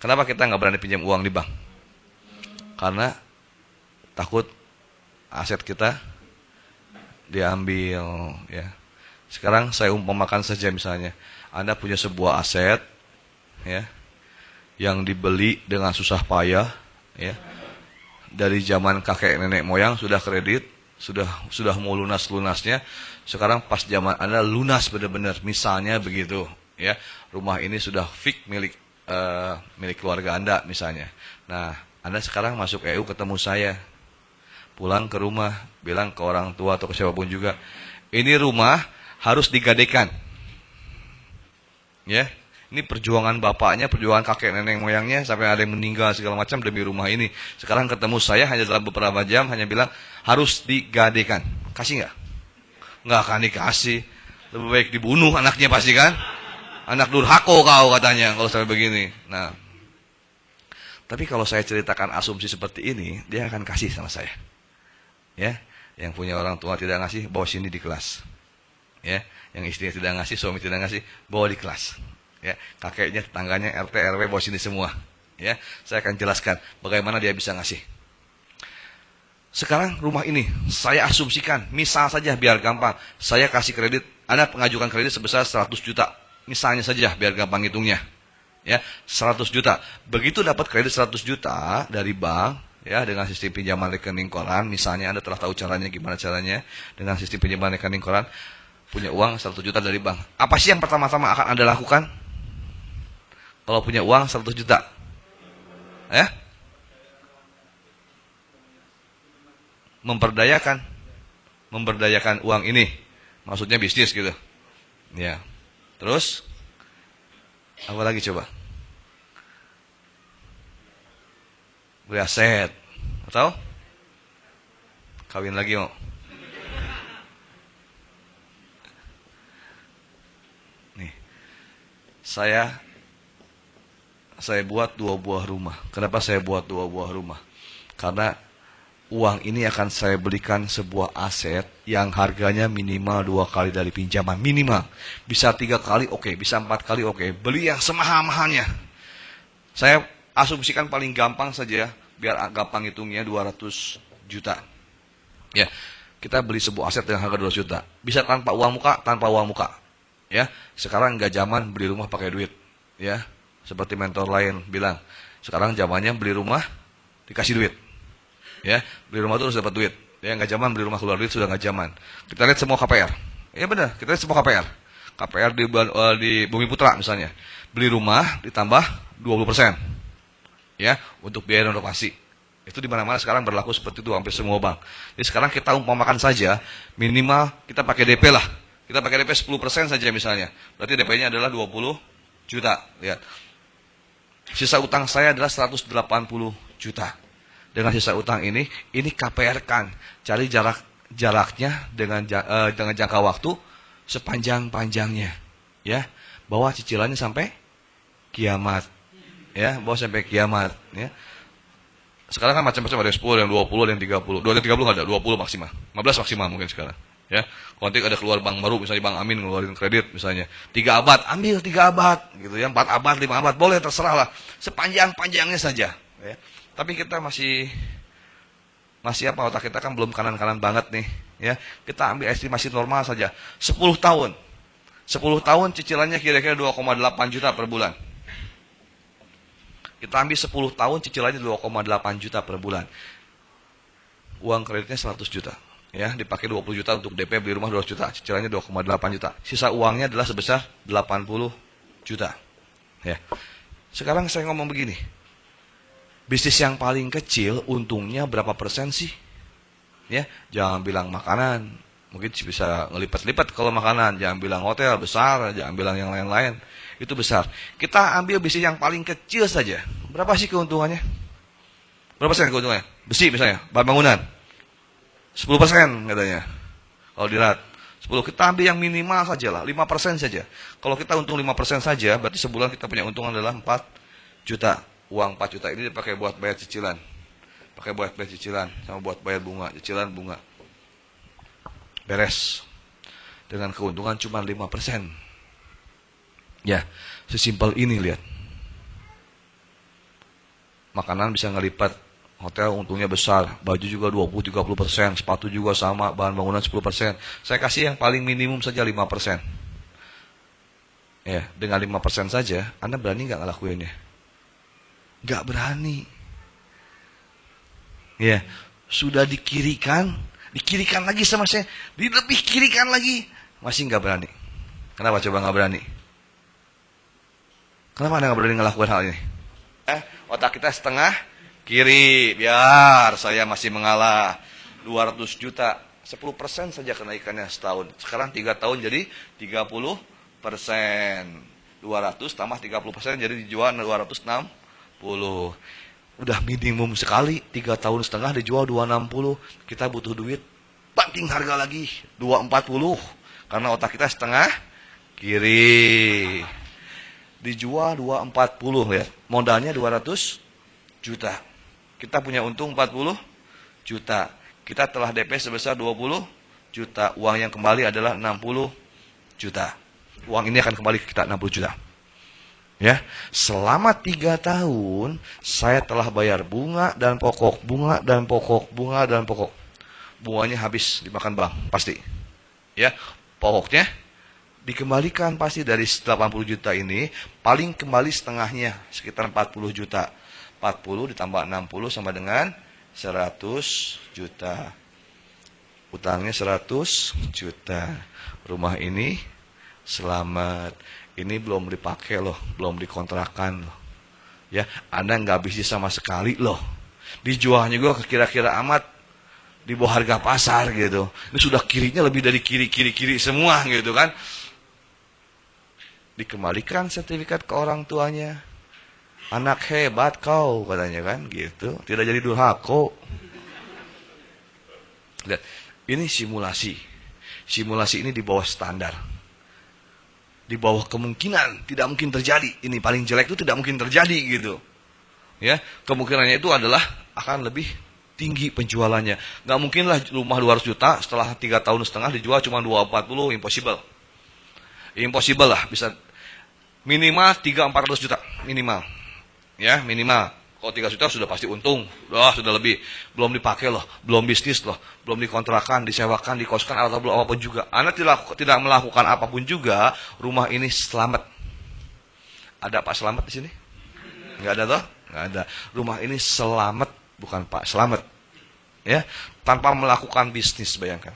Kenapa kita nggak berani pinjam uang di bank? Karena takut aset kita diambil, ya. Sekarang saya umpamakan saja misalnya, Anda punya sebuah aset, ya, yang dibeli dengan susah payah, ya, dari zaman kakek nenek moyang sudah kredit, sudah mau lunas-lunasnya. Sekarang pas zaman Anda lunas benar-benar, misalnya begitu, ya, rumah ini sudah fix milik keluarga Anda misalnya. Nah, Anda sekarang masuk EU ketemu saya, pulang ke rumah, bilang ke orang tua atau ke siapapun juga, ini rumah harus digadaikan, ya. Ini perjuangan bapaknya, perjuangan kakek nenek moyangnya, sampai ada yang meninggal segala macam demi rumah ini. Sekarang ketemu saya hanya dalam beberapa jam, hanya bilang harus digadaikan. Kasih nggak? Nggak akan dikasih. Lebih baik dibunuh anaknya pasti kan? Anak durhaka kau katanya kalau sampai begini. Nah, tapi kalau saya ceritakan asumsi seperti ini, dia akan kasih sama saya. Ya, yang punya orang tua tidak ngasih, bawa sini di kelas. Ya, yang istrinya tidak ngasih, suami tidak ngasih, bawa di kelas. Ya, kakeknya, tetangganya, RT, RW, bawa sini semua. Ya, saya akan jelaskan bagaimana dia bisa ngasih. Sekarang rumah ini, saya asumsikan, misal saja biar gampang, saya kasih kredit, Anda pengajukan kredit sebesar 100 juta. Misalnya saja, biar gampang hitungnya. Ya, 100 juta. Begitu dapat kredit 100 juta dari bank, ya, dengan sistem pinjaman rekening koran, misalnya Anda telah tahu caranya, gimana caranya, dengan sistem pinjaman rekening koran, punya uang 100 juta dari bank. Apa sih yang pertama-tama akan Anda lakukan? Kalau punya uang 100 juta. Ya? Memberdayakan uang ini. Maksudnya bisnis gitu. Ya. Terus apa lagi coba? Beli aset. Atau kawin lagi mau? Nih. Saya buat 2 buah rumah. Kenapa saya buat 2 buah rumah? Karena uang ini akan saya belikan sebuah aset yang harganya minimal 2 kali dari pinjaman. Minimal. Bisa 3 kali oke, bisa 4 kali oke. Beli yang semahal-mahalnya. Saya asumsikan paling gampang saja, biar gampang hitungnya 200 juta. Ya, kita beli sebuah aset dengan harga 200 juta. Bisa tanpa uang muka, tanpa uang muka. Ya, sekarang nggak zaman beli rumah pakai duit. Ya, seperti mentor lain bilang, sekarang zamannya beli rumah dikasih duit. Ya, beli rumah itu harus dapat duit. Ya, nggak zaman beli rumah keluar duit, sudah nggak zaman. Kita lihat semua KPR. Ya benar, kita lihat semua KPR. KPR di Bumi Putra misalnya. Beli rumah ditambah 20%. Ya, untuk biaya renovasi. Itu di mana-mana sekarang berlaku seperti itu hampir semua bank. Jadi sekarang kita umpamakan saja minimal kita pakai DP lah. Kita pakai DP 10% saja misalnya. Berarti DP-nya adalah 20 juta. Lihat. Sisa utang saya adalah 180 juta. Dengan sisa utang ini KPR kan. Cari jaraknya dengan jangka waktu sepanjang-panjangnya. Ya, bawa cicilannya sampai kiamat. Ya, bawa sampai kiamat. Ya. Sekarang kan macam-macam, ada yang 10, ada yang 20, ada yang 30. 30 ada, 20 maksimal. 15 maksimal mungkin sekarang. Ya, kalau nanti ada keluar bank baru, misalnya Bank Amin ngeluarin kredit, misalnya 3 abad, ambil 3 abad, gitu ya, 4 abad, 5 abad, boleh terserah lah, sepanjang-panjangnya saja. Ya. Tapi kita masih apa, otak kita kan belum kanan-kanan banget nih, ya. Kita ambil estimasi normal saja, 10 tahun, 10 tahun cicilannya kira-kira 2,8 juta per bulan. Kita ambil 10 tahun cicilannya 2,8 juta per bulan. Uang kreditnya 100 juta. Ya, dipakai 20 juta untuk DP beli rumah 200 juta, cicilannya 2,8 juta. Sisa uangnya adalah sebesar 80 juta. Ya. Sekarang saya ngomong begini. Bisnis yang paling kecil untungnya berapa persen sih? Ya, jangan bilang makanan. Mungkin bisa ngelipat-lipat kalau makanan, jangan bilang hotel besar, jangan bilang yang lain-lain. Itu besar. Kita ambil bisnis yang paling kecil saja. Berapa sih keuntungannya? Berapa persen keuntungannya? Besi misalnya, bangunan. 10% katanya. Kalau dilihat 10, kita ambil yang minimal saja lah, 5% saja. Kalau kita untung 5% saja, berarti sebulan kita punya untung adalah 4 juta. Uang 4 juta ini dipakai buat bayar cicilan. Pakai buat bayar cicilan, sama buat bayar bunga, cicilan bunga. Beres. Dengan keuntungan cuma 5%. Ya, sesimpel ini lihat. Makanan bisa ngelipat, hotel untungnya besar, baju juga 20-30%, sepatu juga sama, bahan bangunan 10%. Saya kasih yang paling minimum saja 5%. Ya, dengan 5% saja, Anda berani nggak ngelakuinnya? Nggak berani. Ya, sudah dikirikan lagi sama saya, lebih kirikan lagi, masih nggak berani. Kenapa coba nggak berani? Kenapa Anda nggak berani ngelakuin hal ini? Otak kita setengah kiri, biar saya masih mengalah. 200 juta, 10% saja kenaikannya setahun. Sekarang 3 tahun jadi 30%. 200 tambah 30% jadi dijual 260. Udah minimum sekali, 3 tahun setengah dijual 260. Kita butuh duit, banting harga lagi 240. Karena otak kita setengah kiri. Dijual 240 ya. Modalnya 200 juta. Kita punya untung 40 juta. Kita telah DP sebesar 20 juta. Uang yang kembali adalah 60 juta. Uang ini akan kembali ke kita 60 juta. Ya, selama 3 tahun saya telah bayar bunga dan pokok, bunga dan pokok, bunga dan pokok. Bunganya habis dimakan bank, pasti. Ya, pokoknya dikembalikan pasti dari 80 juta ini, paling kembali setengahnya, sekitar 40 juta. 40 ditambah 60 sama dengan 100 juta. Utangnya 100 juta. Rumah ini selamat. Ini belum dipakai loh, belum dikontrakan loh. Ya, Anda nggak habis sama sekali loh. Dijualnya juga kira-kira amat di bawah harga pasar gitu. Ini sudah kirinya lebih dari kiri semua gitu kan. Dikembalikan sertifikat ke orang tuanya. Anak hebat kau, katanya kan gitu. Tidak jadi durhaka. Lihat, ini simulasi. Simulasi ini di bawah standar. Di bawah kemungkinan, tidak mungkin terjadi. Ini paling jelek itu tidak mungkin terjadi gitu. Ya, kemungkinannya itu adalah akan lebih tinggi penjualannya. Nggak mungkin lah rumah 200 juta setelah 3 tahun setengah dijual cuma 240, impossible. Impossible lah, bisa minimal 300-400 juta minimal. Ya, minimal. Kalau 3 juta sudah pasti untung. Sudah lebih. Belum dipakai loh, belum bisnis loh, belum dikontrakan, disewakan, dikoskan atau belum apapun juga. Anda tidak melakukan apapun juga, rumah ini selamat. Ada Pak Selamat di sini? Enggak ada toh? Enggak ada. Rumah ini selamat, bukan Pak Selamat. Ya, tanpa melakukan bisnis, bayangkan.